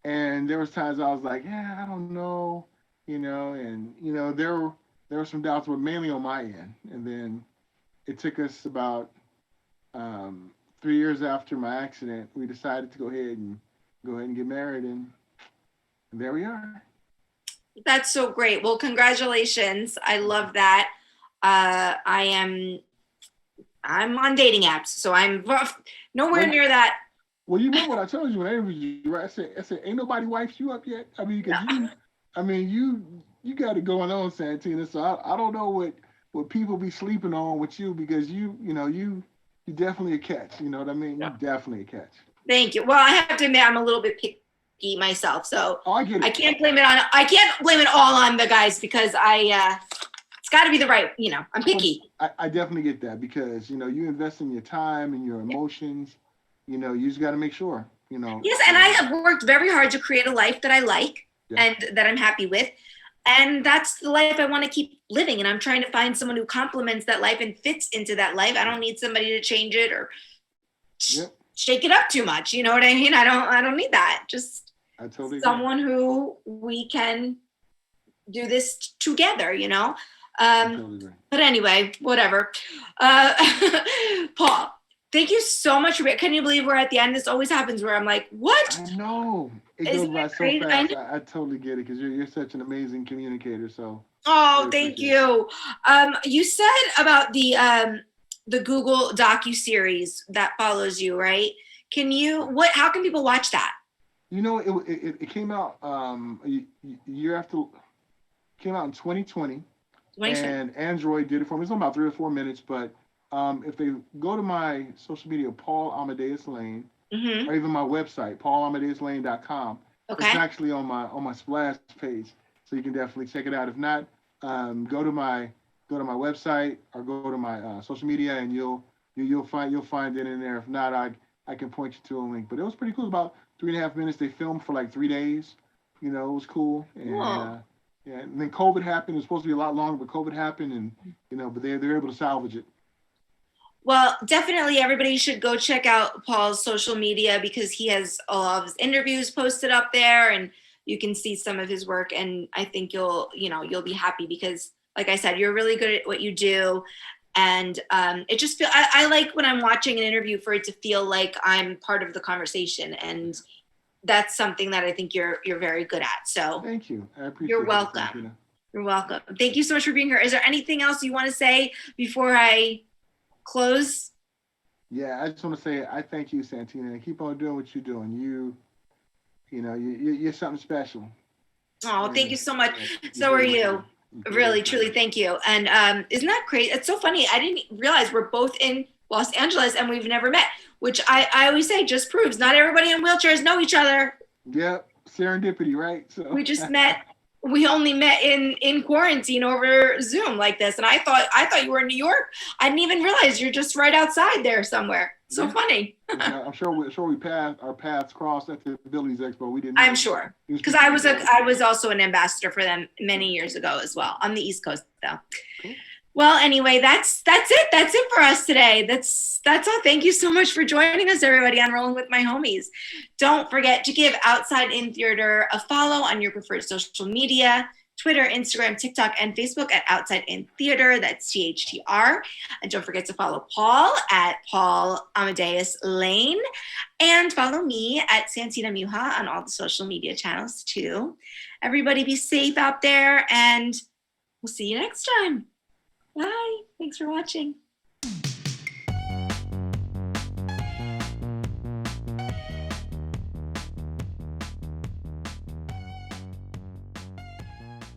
And there was times I was like, yeah, I don't know, and there were some doubts, but mainly on my end. And then it took us about 3 years after my accident, we decided to go ahead and get married, and there we are. That's so great. Well, congratulations. I love that. I'm on dating apps, so I'm nowhere near that. Well, you know what I told you when I interviewed you, right? I said, ain't nobody wifed you up yet. I mean, because you got it going on, Santina. So I don't know what people be sleeping on with you, because you definitely a catch. You know what I mean? You definitely a catch. Thank you. Well, I have to admit, I'm a little bit picky myself, so I get it. I can't blame it all on the guys, because it's got to be the right. I'm picky. I definitely get that, because you invest in your time and your emotions. You just got to make sure. Yes, and I have worked very hard to create a life that I like and that I'm happy with. And that's the life I want to keep living. And I'm trying to find someone who complements that life and fits into that life. I don't need somebody to change it or shake it up too much. You know what I mean? I don't need that. Just someone who we can do this together, But anyway, whatever. Paul, thank you so much. Can you believe we're at the end? This always happens where I'm like, what? I know. It goes by so fast. I totally get it, because you're such an amazing communicator. So. Oh, thank you. You said about the Google docuseries that follows you, right? How can people watch that? It came out a year after. Came out in 2020. And Android did it for me. It's only about 3 or 4 minutes, but if they go to my social media, Paul Amadeus Lane, or even my website, paulamadeouslane.com, it's actually on my splash page, so you can definitely check it out. If not, go to my website or go to my social media, and you'll find it in there. If not, I can point you to a link. But it was pretty cool. About 3.5 minutes. They filmed for like 3 days. It was cool. And and then COVID happened. It was supposed to be a lot longer, but COVID happened, and but they're able to salvage it. Well, definitely everybody should go check out Paul's social media, because he has all of his interviews posted up there, and you can see some of his work. And I think you'll be happy, because like I said, you're really good at what you do. And it just I like when I'm watching an interview for it to feel like I'm part of the conversation. And that's something that I think you're very good at. So thank you. I appreciate it. You're welcome. You're welcome. Thank you so much for being here. Is there anything else you want to say before I close? Yeah, I just want to say I thank you, Santina, and keep on doing what you're doing. You're something special. Oh, thank you so much. So are you. Really, truly, thank you. And isn't that crazy? It's so funny. I didn't realize we're both in Los Angeles and we've never met, which I always say just proves not everybody in wheelchairs know each other. Yep, serendipity, right? So we just met. We only met in quarantine over Zoom like this, and I thought you were in New York. I didn't even realize you're just right outside there somewhere. So funny. I'm sure our paths crossed at the Abilities Expo. We didn't. I'm sure, because I was also an ambassador for them many years ago as well, on the East Coast though. Cool. Well, anyway, that's it. That's it for us today. That's all. Thank you so much for joining us, everybody, on Rolling with My Homies. Don't forget to give Outside In Theater a follow on your preferred social media, Twitter, Instagram, TikTok, and Facebook at Outside In Theater. That's THTR. And don't forget to follow Paul at Paul Amadeus Lane. And follow me at Santina Muha on all the social media channels, too. Everybody be safe out there, and we'll see you next time. Bye. Thanks for watching.